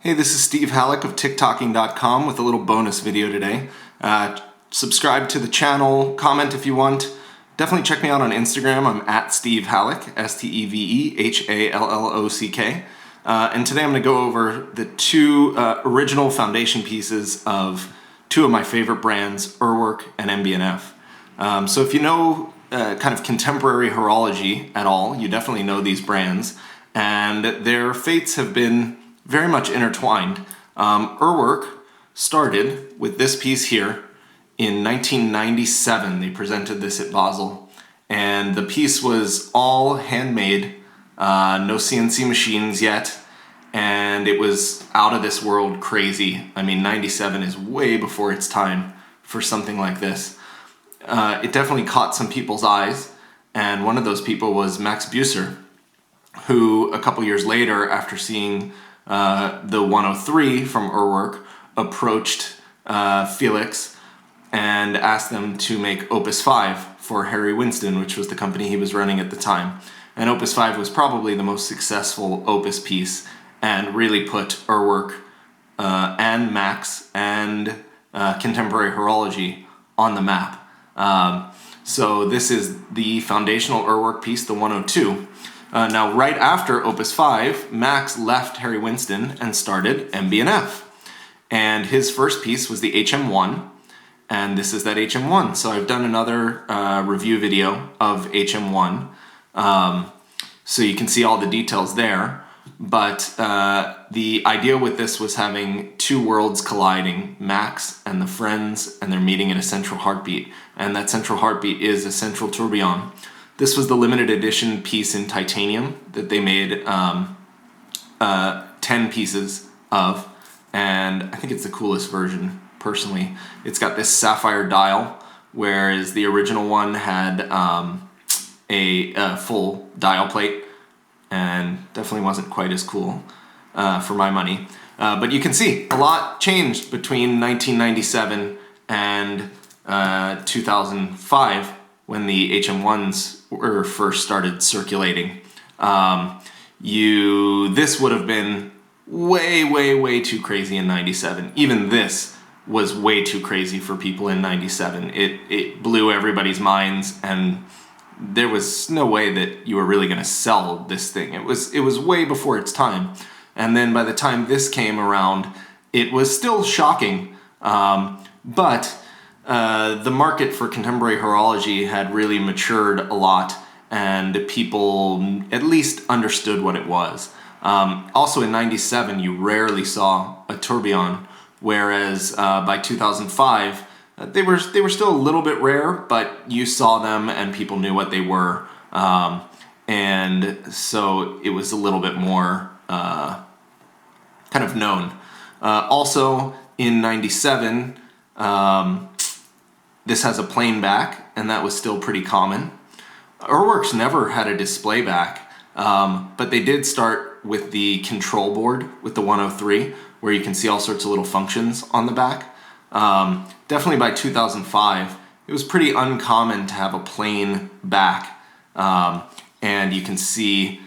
Hey, this is Steve Halleck of TikToking.com with a little bonus video today. Subscribe to the channel, comment if you want. Definitely check me out on Instagram. I'm at Steve Halleck, SteveHallock. And today I'm going to go over the two original foundation pieces of two of my favorite brands, URWERK and MB&F. So if you know kind of contemporary horology at all, you definitely know these brands, and their fates have been very much intertwined. URWERK started with this piece here in 1997. They presented this at Basel, and the piece was all handmade, no CNC machines yet, and it was out of this world crazy. I mean, 97 is way before its time for something like this. It definitely caught some people's eyes, and one of those people was Max Bucer, who a couple years later, after seeing the 103 from URWERK, approached Felix and asked them to make Opus 5 for Harry Winston, which was the company he was running at the time. And Opus 5 was probably the most successful Opus piece and really put URWERK and Max and contemporary horology on the map. So this is the foundational URWERK piece, the 102. Now, right after Opus 5, Max left Harry Winston and started MB&F. And his first piece was the HM1, and this is that HM1. So I've done another review video of HM1, so you can see all the details there. But the idea with this was having two worlds colliding, Max and the friends, and they're meeting in a central heartbeat. And that central heartbeat is a central tourbillon. This was the limited edition piece in titanium that they made 10 pieces of, and I think it's the coolest version, personally. It's got this sapphire dial, whereas the original one had a full dial plate, and definitely wasn't quite as cool for my money. But you can see a lot changed between 1997 and 2005 when the HM1s were first started circulating. This would have been way too crazy in 97. Even this was way too crazy for people in 97. It blew everybody's minds, and there was no way that you were really going to sell this thing. It was way before its time. And then by the time this came around, it was still shocking, but the market for contemporary horology had really matured a lot, and people at least understood what it was. Also in 97, you rarely saw a tourbillon, whereas by 2005, they were still a little bit rare, but you saw them and people knew what they were. And so it was a little bit more kind of known. Also in 97, this has a plain back, and that was still pretty common. URWERK's never had a display back, but they did start with the control board with the 103, where you can see all sorts of little functions on the back. Definitely by 2005, it was pretty uncommon to have a plain back, and you can see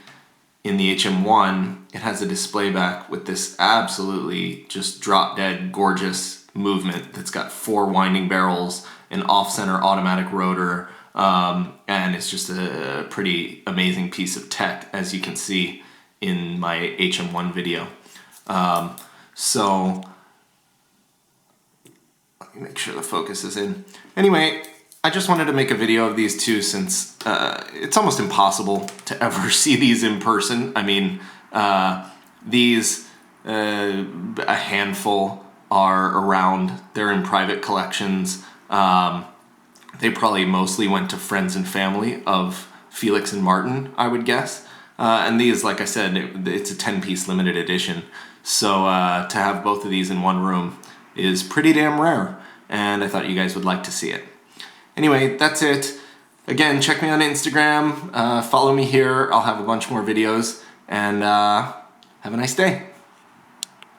in the HM1, it has a display back with this absolutely just drop-dead gorgeous movement that's got 4 winding barrels, an off-center automatic rotor, and it's just a pretty amazing piece of tech, as you can see in my HM1 video. So let me make sure the focus is in. Anyway, I just wanted to make a video of these two since it's almost impossible to ever see these in person. I mean, these, a handful are around. They're in private collections. They probably mostly went to friends and family of Felix and Martin, I would guess. And these, like I said, it's a 10-piece limited edition. So to have both of these in one room is pretty damn rare, and I thought you guys would like to see it. Anyway, that's it. Again, check me on Instagram, follow me here. I'll have a bunch more videos, and have a nice day.